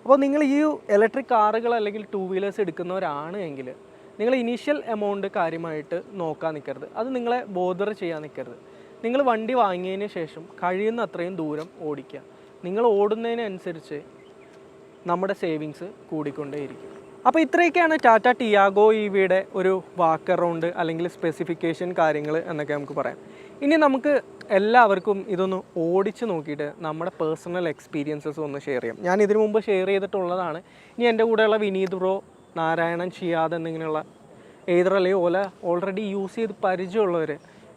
അപ്പോൾ നിങ്ങൾ ഈ ഇലക്ട്രിക് കാറുകൾ അല്ലെങ്കിൽ 2 വീലേഴ്സ് എടുക്കുന്നവരാണ് എങ്കിൽ നിങ്ങൾ ഇനീഷ്യൽ എമൗണ്ട് കാര്യമായിട്ട് നോക്കാൻ നിൽക്കരുത്. അത് നിങ്ങളെ ബോദർ ചെയ്യാൻ നിൽക്കരുത്. നിങ്ങൾ വണ്ടി വാങ്ങിയതിന് ശേഷം കഴിയുന്ന അത്രയും ദൂരം ഓടിക്കുക. നിങ്ങൾ ഓടുന്നതിനനുസരിച്ച് നമ്മുടെ സേവിങ്സ് കൂടിക്കൊണ്ടേയിരിക്കും. അപ്പോൾ ഇത്രയൊക്കെയാണ് ടാറ്റ ടിയാഗോ ഇവിയുടെ ഒരു വാക്ക് അറൗണ്ട് അല്ലെങ്കിൽ സ്പെസിഫിക്കേഷൻ കാര്യങ്ങൾ എന്നൊക്കെ നമുക്ക് പറയാം. ഇനി നമുക്ക് എല്ലാവർക്കും ഇതൊന്ന് ഓടിച്ച് നോക്കിയിട്ട് നമ്മുടെ പേഴ്സണൽ എക്സ്പീരിയൻസസ് ഒന്ന് ഷെയർ ചെയ്യാം. ഞാൻ ഇതിനു മുമ്പ് ഷെയർ ചെയ്തിട്ടുള്ളതാണ്. ഇനി എൻ്റെ കൂടെയുള്ള വിനീത് ബ്രോ, നാരായണൻ, ഷിയാദ് എന്നിങ്ങനെയുള്ള ഏതറല്ലേ ഓല ഓൾറെഡി യൂസ് ചെയ്ത് പരിചയമുള്ളവർ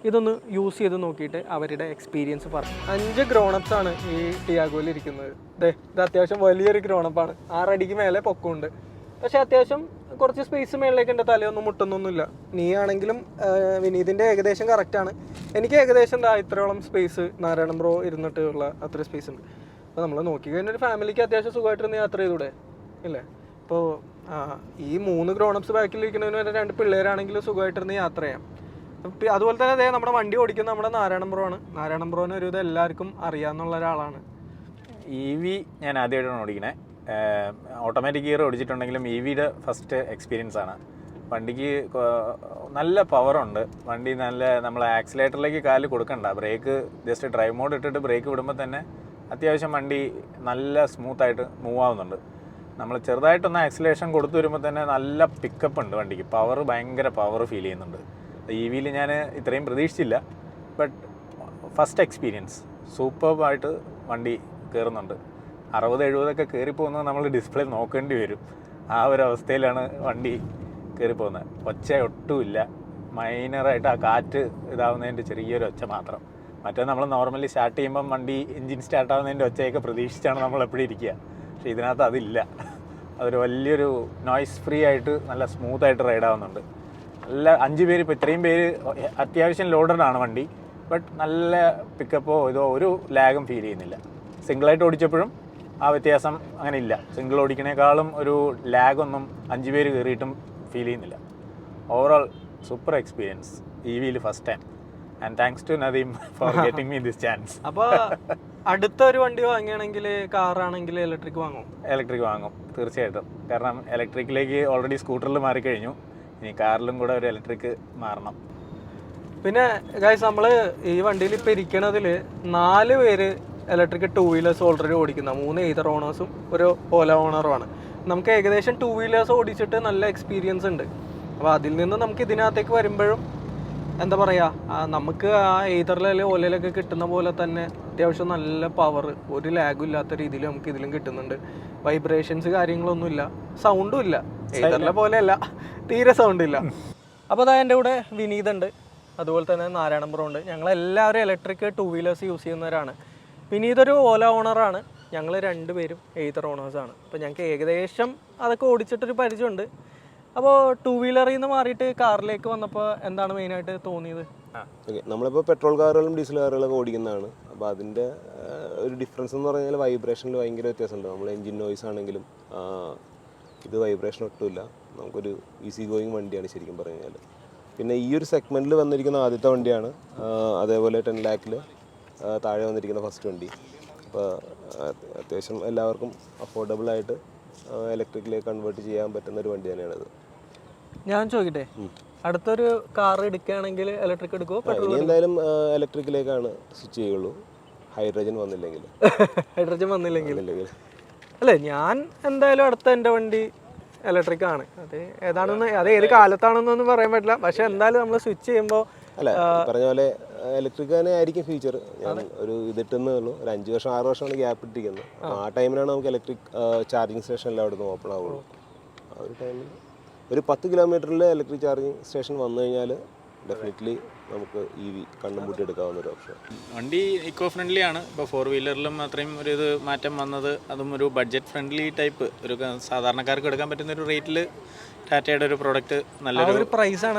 ഇതൊന്ന് യൂസ് ചെയ്ത് നോക്കിയിട്ട് അവരുടെ എക്സ്പീരിയൻസ് പറഞ്ഞു. 5 ഗ്രോണപ്സ് ആണ് ഈ ടിയാഗോയിൽ ഇരിക്കുന്നത്. ഇത് അത്യാവശ്യം വലിയൊരു ഗ്രോണപ്പാണ്. 6 അടിക്ക് മേലെ പൊക്കമുണ്ട്. പക്ഷേ അത്യാവശ്യം കുറച്ച് സ്പേസ് മേളിലേക്ക് എൻ്റെ തലയൊന്നും മുട്ടുന്നൊന്നുമില്ല. നീ ആണെങ്കിലും വിനീതിൻ്റെ ഏകദേശം കറക്റ്റാണ്. എനിക്ക് ഏകദേശം ഇത്രയോളം സ്പേസ് നാരായണൻ ബ്രോ ഇരുന്നിട്ടുള്ള അത്ര സ്പേസ് ഉണ്ട്. അപ്പോൾ നമ്മൾ നോക്കി കഴിഞ്ഞാൽ ഒരു ഫാമിലിക്ക് അത്യാവശ്യം സുഖമായിട്ടിരുന്ന് യാത്ര ചെയ്തൂടെ ഇല്ലേ? ഇപ്പോൾ ഈ 3 ഗ്രോണപ്സ് ബാക്കിലിരിക്കുന്നതിന് വരെ 2 പിള്ളേരാണെങ്കിലും സുഖമായിട്ടിരുന്ന് യാത്ര ചെയ്യാം. അതുപോലെ തന്നെ അതേ നമ്മുടെ വണ്ടി ഓടിക്കുന്ന നമ്മുടെ നാരായണൻ ബ്രോ ആണ്. നാരായണൻ ബ്രോന് ഒരു ഇത് എല്ലാവർക്കും അറിയാവുന്ന ഒരാളാണ്. EV ഞാൻ ആദ്യമായിട്ടാണ് ഓടിക്കണേ. ഓട്ടോമാറ്റിക് ഗിയർ ഓടിച്ചിട്ടുണ്ടെങ്കിലും EVയുടെ ഫസ്റ്റ് എക്സ്പീരിയൻസ് ആണ്. വണ്ടിക്ക് നല്ല പവറുണ്ട്. വണ്ടി നല്ല നമ്മൾ ആക്സിലേറ്ററിലേക്ക് കാല് കൊടുക്കണ്ട. ബ്രേക്ക് ജസ്റ്റ് ഡ്രൈവ് മോഡ് ഇട്ടിട്ട് ബ്രേക്ക് വിടുമ്പോൾ തന്നെ അത്യാവശ്യം വണ്ടി നല്ല സ്മൂത്തായിട്ട് മൂവ് ആവുന്നുണ്ട്. നമ്മൾ ചെറുതായിട്ടൊന്ന് ആക്സിലേഷൻ കൊടുത്തു വരുമ്പോൾ തന്നെ നല്ല പിക്കപ്പ് ഉണ്ട് വണ്ടിക്ക്. ഭയങ്കര പവർ ഫീൽ ചെയ്യുന്നുണ്ട്. EVയിൽ ഞാൻ ഇത്രയും പ്രതീക്ഷിച്ചില്ല. ബട്ട് ഫസ്റ്റ് എക്സ്പീരിയൻസ് സൂപ്പർബായിട്ട് വണ്ടി കയറുന്നുണ്ട്. 60-70 കയറിപ്പോകുന്നത് നമ്മൾ ഡിസ്പ്ലേ നോക്കേണ്ടി വരും. ആ ഒരു അവസ്ഥയിലാണ് വണ്ടി കയറിപ്പോകുന്നത്. ഒച്ച ഒട്ടുമില്ല. മൈനറായിട്ട് ആ കാറ്റ് ഇതാവുന്നതിൻ്റെ ചെറിയൊരു ഒച്ച മാത്രം. മറ്റേ നമ്മൾ നോർമലി സ്റ്റാർട്ട് ചെയ്യുമ്പം വണ്ടി എൻജിൻ സ്റ്റാർട്ടാവുന്നതിൻ്റെ ഒച്ചയൊക്കെ പ്രതീക്ഷിച്ചാണ് നമ്മൾ എപ്പോഴും ഇരിക്കുക. പക്ഷേ ഇതിനകത്ത് അതില്ല. അതൊരു വലിയൊരു നോയ്സ് ഫ്രീ ആയിട്ട് നല്ല സ്മൂത്തായിട്ട് റൈഡാവുന്നുണ്ട്. നല്ല 5 പേര്, ഇപ്പോൾ ഇത്രയും പേര് അത്യാവശ്യം ലോഡഡാണ് വണ്ടി. ബട്ട് നല്ല പിക്കപ്പോ ഒരു ലാഗും ഫീൽ ചെയ്യുന്നില്ല. സിംഗിളായിട്ട് ഓടിച്ചപ്പോഴും ആ വ്യത്യാസം അങ്ങനെ ഇല്ല. സിംഗിൾ ഓടിക്കണേക്കാളും ഒരു ലാഗൊന്നും 5 പേര് കയറിയിട്ടും ഫീൽ ചെയ്യുന്നില്ല. ഓവറോൾ സൂപ്പർ എക്സ്പീരിയൻസ് EVയിൽ first time. And thanks to Nadeem for getting me this chance. അപ്പോൾ അടുത്തൊരു വണ്ടി വാങ്ങുകയാണെങ്കിൽ കാറാണെങ്കിൽ ഇലക്ട്രിക് വാങ്ങും? ഇലക്ട്രിക് വാങ്ങും തീർച്ചയായിട്ടും. കാരണം ഇലക്ട്രിക്കിലേക്ക് ഓൾറെഡി സ്കൂട്ടറിൽ മാറിക്കഴിഞ്ഞു. ഇനി കാറിലും കൂടെ ഒരു ഇലക്ട്രിക് മാറണം. പിന്നെ ഗൈസ്, നമ്മൾ ഈ വണ്ടിയിൽ ഇപ്പോൾ ഇരിക്കണതിൽ 4 പേര് ഇലക്ട്രിക് 2 വീലേഴ്സ് ഓൾറെഡി ഓടിക്കുന്ന 3 എയ്തർ ഓണേഴ്സും ഒരു ഓല ഓണറുമാണ്. നമുക്ക് ഏകദേശം 2 വീലേഴ്സ് ഓടിച്ചിട്ട് നല്ല എക്സ്പീരിയൻസ് ഉണ്ട്. അപ്പോൾ അതിൽ നിന്ന് നമുക്ക് ഇതിനകത്തേക്ക് വരുമ്പോഴും എന്താ പറയുക, നമുക്ക് ആ എയ്തറിലെ ഓലയിലൊക്കെ കിട്ടുന്ന പോലെ തന്നെ അത്യാവശ്യം നല്ല പവർ, ഒരു ലാഗും ഇല്ലാത്ത രീതിയിൽ നമുക്ക് ഇതിലും കിട്ടുന്നുണ്ട്. വൈബ്രേഷൻസ് കാര്യങ്ങളൊന്നുമില്ല, സൗണ്ടും ഇല്ല. എയ്തറിലെ പോലെയല്ല, തീരെ സൗണ്ട് ഇല്ല. അപ്പോൾ അതാ എൻ്റെ കൂടെ വിനീത് ഉണ്ട്, അതുപോലെ തന്നെ നാരായണൻ ബ്രോ ഉണ്ട്. ഞങ്ങളെല്ലാവരും ഇലക്ട്രിക് 2 വീലേഴ്സ് യൂസ് ചെയ്യുന്നവരാണ്. വിനീത് ഒരു ഓല ഓണറാണ്, ഞങ്ങൾ 2 പേരും എയ്തർ ഓണേഴ്സാണ്. അപ്പോൾ ഞങ്ങൾക്ക് ഏകദേശം അതൊക്കെ ഓടിച്ചിട്ടൊരു പരിചയമുണ്ട്. അപ്പോൾ 2 വീലറിൽ നിന്ന് മാറിയിട്ട് കാറിലേക്ക് വന്നപ്പോൾ എന്താണ് മെയിനായിട്ട് തോന്നിയത്? ഓക്കെ, നമ്മളിപ്പോൾ പെട്രോൾ കാറുകളും ഡീസൽ കാറുകളൊക്കെ ഓടിക്കുന്നതാണ്. അപ്പോൾ അതിൻ്റെ ഒരു ഡിഫറൻസ് എന്ന് പറഞ്ഞാൽ വൈബ്രേഷനിൽ ഭയങ്കര വ്യത്യാസമുണ്ട്. നമ്മൾ എൻജിൻ നോയ്സ് ആണെങ്കിലും ഇത് വൈബ്രേഷൻ ഒട്ടുമില്ല. നമുക്കൊരു ഈസി ഗോയിങ് വണ്ടിയാണ് ശരിക്കും പറഞ്ഞാൽ. പിന്നെ ഈ ഒരു സെഗ്മെൻറ്റിൽ വന്നിരിക്കുന്ന ആദ്യത്തെ വണ്ടിയാണ്. അതേപോലെ 10 ലാഖിൽ താഴെ വന്നിരിക്കുന്ന ഫസ്റ്റ് വണ്ടി. അപ്പോൾ അത്യാവശ്യം എല്ലാവർക്കും അഫോർഡബിളായിട്ട് ഇലക്ട്രിക്കിലേക്ക് കൺവേർട്ട് ചെയ്യാൻ പറ്റുന്ന ഒരു വണ്ടി തന്നെയാണത്. ഞാൻ ചോദിക്കട്ടെ, അടുത്തൊരു കാർ എടുക്കുകയാണെങ്കിൽ ഇലക്ട്രിക് എടുക്കുമോ? ഇനി എന്തായാലും ഇലക്ട്രിക്കിലേക്കാണ് സ്വിച്ച് ചെയ്യുള്ളൂ, ഹൈഡ്രജൻ വന്നില്ലെങ്കിൽ. ഹൈഡ്രജൻ വന്നില്ലെങ്കിൽ അല്ലേ? ഞാൻ എന്തായാലും അടുത്ത എൻ്റെ വണ്ടി ഇലക്ട്രിക് ആണ്. അത് ഏതാണെന്ന്, അത് ഏത് കാലത്താണെന്നൊന്നും പറയാൻ പറ്റില്ല. പക്ഷെ എന്തായാലും നമ്മൾ സ്വിച്ച് ചെയ്യുമ്പോൾ അല്ല, പറഞ്ഞ പോലെ ഇലക്ട്രിക് തന്നെ ആയിരിക്കും ഫ്യൂച്ചർ. ഞാൻ ഒരു ഇതിട്ടെന്നേ ഉള്ളൂ. ഒരു 5 വർഷം 6 വർഷമാണ് ഗ്യാപ്പ് ഇട്ടിരിക്കുന്നത്. അപ്പോൾ ആ ടൈമിലാണ് നമുക്ക് ഇലക്ട്രിക് ചാർജിങ് സ്റ്റേഷൻ എല്ലാം അവിടെ നിന്ന് ഓപ്പൺ ആവുള്ളൂ. ആ ഒരു ടൈമിൽ ഒരു 10 കിലോമീറ്ററിൽ ഇലക്ട്രിക് ചാർജിങ് സ്റ്റേഷൻ വന്നു കഴിഞ്ഞാൽ ഡെഫിനറ്റ്ലി നമുക്ക് EV കണ്ണും പൂട്ടി എടുക്കാവുന്ന ഒരു ഓപ്ഷൻ. വണ്ടി ഇക്കോ ഫ്രണ്ട്ലി ആണ്. ഇപ്പോൾ 4 വീലറിലും അത്രയും ഒരു ഇത് മാറ്റം വന്നത്, അതും ഒരു ബഡ്ജറ്റ് ഫ്രണ്ട്ലി ടൈപ്പ്, ഒരു സാധാരണക്കാർക്ക് എടുക്കാൻ പറ്റുന്ന ഒരു റേറ്റിൽ ടാറ്റയുടെ ഒരു പ്രോഡക്റ്റ് നല്ലൊരു പ്രൈസാണ്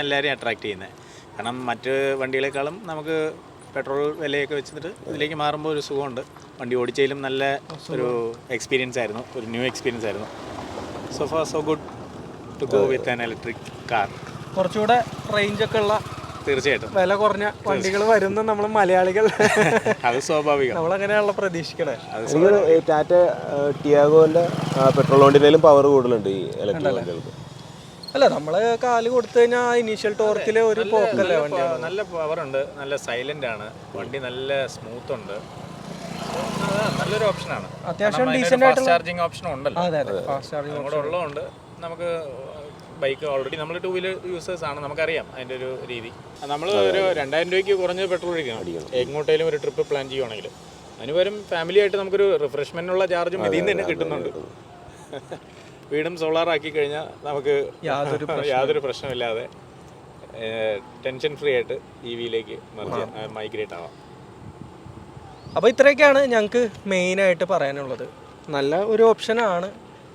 എല്ലാവരെയും അട്രാക്ട് ചെയ്യുന്നത്. കാരണം മറ്റ് വണ്ടികളെക്കാളും നമുക്ക് പെട്രോൾ വിലയൊക്കെ വെച്ചിട്ട് ഇതിലേക്ക് മാറുമ്പോൾ ഒരു സുഖമുണ്ട്. വണ്ടി ഓടിച്ചതിലും നല്ല ഒരു എക്സ്പീരിയൻസ് ആയിരുന്നു, ഒരു ന്യൂ എക്സ്പീരിയൻസ് ആയിരുന്നു. So far so good to go with an electric car. കുറച്ചുകൂടെ റേഞ്ചൊക്കെ ഉള്ള തീർച്ചയായിട്ടും വില കുറഞ്ഞ വണ്ടികൾ വരുന്ന നമ്മൾ മലയാളികൾ അത് സ്വാഭാവികം, നമ്മളങ്ങനെയാണല്ലോ പ്രതീക്ഷിക്കണേ. എനിക്ക് ടാറ്റ ടിയാഗോന്റെ പെട്രോൾ വണ്ടിയിലും പവർ കൂടുതലുണ്ട് ഈ ഇലക്ട്രിക് വണ്ടികൾക്ക്. അല്ല, നമ്മള് കാല് കൊടുത്തു കഴിഞ്ഞാൽ ഇനീഷ്യൽ ടോർക്കിലെ ഒരു പോക്കല്ലേ വണ്ടി. നല്ല പവർ ഉണ്ട്, നല്ല സൈലന്റ് ആണ് വണ്ടി, നല്ല സ്മൂത്ത് ഉണ്ട്, നല്ലൊരു ഓപ്ഷനാണ്. അത്യാവശ്യം ഡീസന്റ് ആയിട്ടുള്ള ചാർജിങ് ഓപ്ഷൻ ഉണ്ടല്ലോ, അതെ അതെ, ഫാസ്റ്റ് ചാർജിങ് കൂടെ ഉള്ളതുകൊണ്ട് നമുക്ക് ബൈക്ക് ഓൾറെഡി നമ്മൾ 2 വീലർ യൂസേഴ്സ് ആണ്, നമുക്കറിയാം അതിൻ്റെ ഒരു രീതി. നമ്മൾ ഒരു 2000 രൂപയ്ക്ക് കുറഞ്ഞ പെട്രോൾ അടിക്കണം എങ്ങോട്ടേലും ഒരു ട്രിപ്പ് പ്ലാൻ ചെയ്യുവാണെങ്കിൽ. അതിന് പകരം ഫാമിലി ആയിട്ട് നമുക്കൊരു റിഫ്രഷ്മെന്റിനുള്ള ചാർജും ഇതിൽ നിന്ന് തന്നെ കിട്ടുന്നുണ്ട്. വീടും സോളാറാക്കി കഴിഞ്ഞാൽ നമുക്ക് യാതൊരു പ്രശ്നമില്ലാതെ ടെൻഷൻ ഫ്രീ ആയിട്ട് EVയിലേക്ക് മൈഗ്രേറ്റ് ആവാം. അപ്പോൾ ഇത്രയൊക്കെയാണ് ഞങ്ങൾക്ക് മെയിനായിട്ട് പറയാനുള്ളത്. നല്ല ഒരു ഓപ്ഷനാണ്.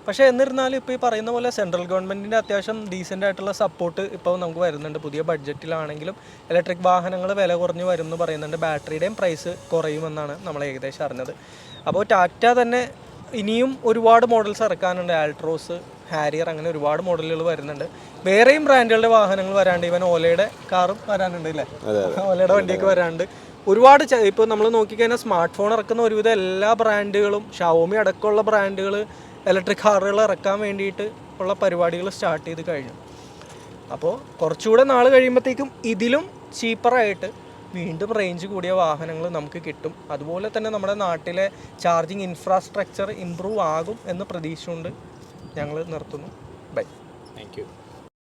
പക്ഷേ എന്നിരുന്നാലും ഇപ്പോൾ ഈ പറയുന്ന പോലെ സെൻട്രൽ ഗവൺമെൻറ്റിൻ്റെ അത്യാവശ്യം ഡീസൻ്റ് ആയിട്ടുള്ള സപ്പോർട്ട് ഇപ്പോൾ നമുക്ക് വരുന്നുണ്ട്. പുതിയ ബഡ്ജറ്റിലാണെങ്കിലും ഇലക്ട്രിക് വാഹനങ്ങൾ വില കുറഞ്ഞ് വരും എന്ന് പറയുന്നുണ്ട്. ബാറ്ററിയുടെയും പ്രൈസ് കുറയുമെന്നാണ് നമ്മൾ ഏകദേശം അറിഞ്ഞത്. അപ്പോൾ ടാറ്റ തന്നെ ഇനിയും ഒരുപാട് മോഡൽസ് ഇറക്കാനുണ്ട്. ആൾട്രോസ്, ഹാരിയർ, അങ്ങനെ ഒരുപാട് മോഡലുകൾ വരുന്നുണ്ട്. വേറെയും ബ്രാൻഡുകളുടെ വാഹനങ്ങൾ വരാണ്ട്, ഇവൻ ഓലയുടെ കാറും വരാനുണ്ട് അല്ലേ, ഓലയുടെ വണ്ടിയൊക്കെ വരാണ്ട്. ഒരുപാട് ഇപ്പോൾ നമ്മൾ നോക്കിക്കഴിഞ്ഞാൽ സ്മാർട്ട് ഫോൺ ഇറക്കുന്ന ഒരുവിധം എല്ലാ ബ്രാൻഡുകളും, ഷവോമി അടക്കമുള്ള ബ്രാൻഡുകൾ ഇലക്ട്രിക് കാറുകൾ ഇറക്കാൻ വേണ്ടിയിട്ട് ഉള്ള പരിപാടികൾ സ്റ്റാർട്ട് ചെയ്ത് കഴിഞ്ഞു. അപ്പോൾ കുറച്ചുകൂടെ നാൾ കഴിയുമ്പോഴത്തേക്കും ഇതിലും ചീപ്പറായിട്ട് വീണ്ടും റേഞ്ച് കൂടിയ വാഹനങ്ങൾ നമുക്ക് കിട്ടും. അതുപോലെ തന്നെ നമ്മുടെ നാട്ടിലെ ചാർജിങ് ഇൻഫ്രാസ്ട്രക്ചർ ഇമ്പ്രൂവ് ആകും എന്ന് പ്രതീക്ഷിച്ചുകൊണ്ട് ഞങ്ങൾ നിർത്തുന്നു. ബൈ. Thank you.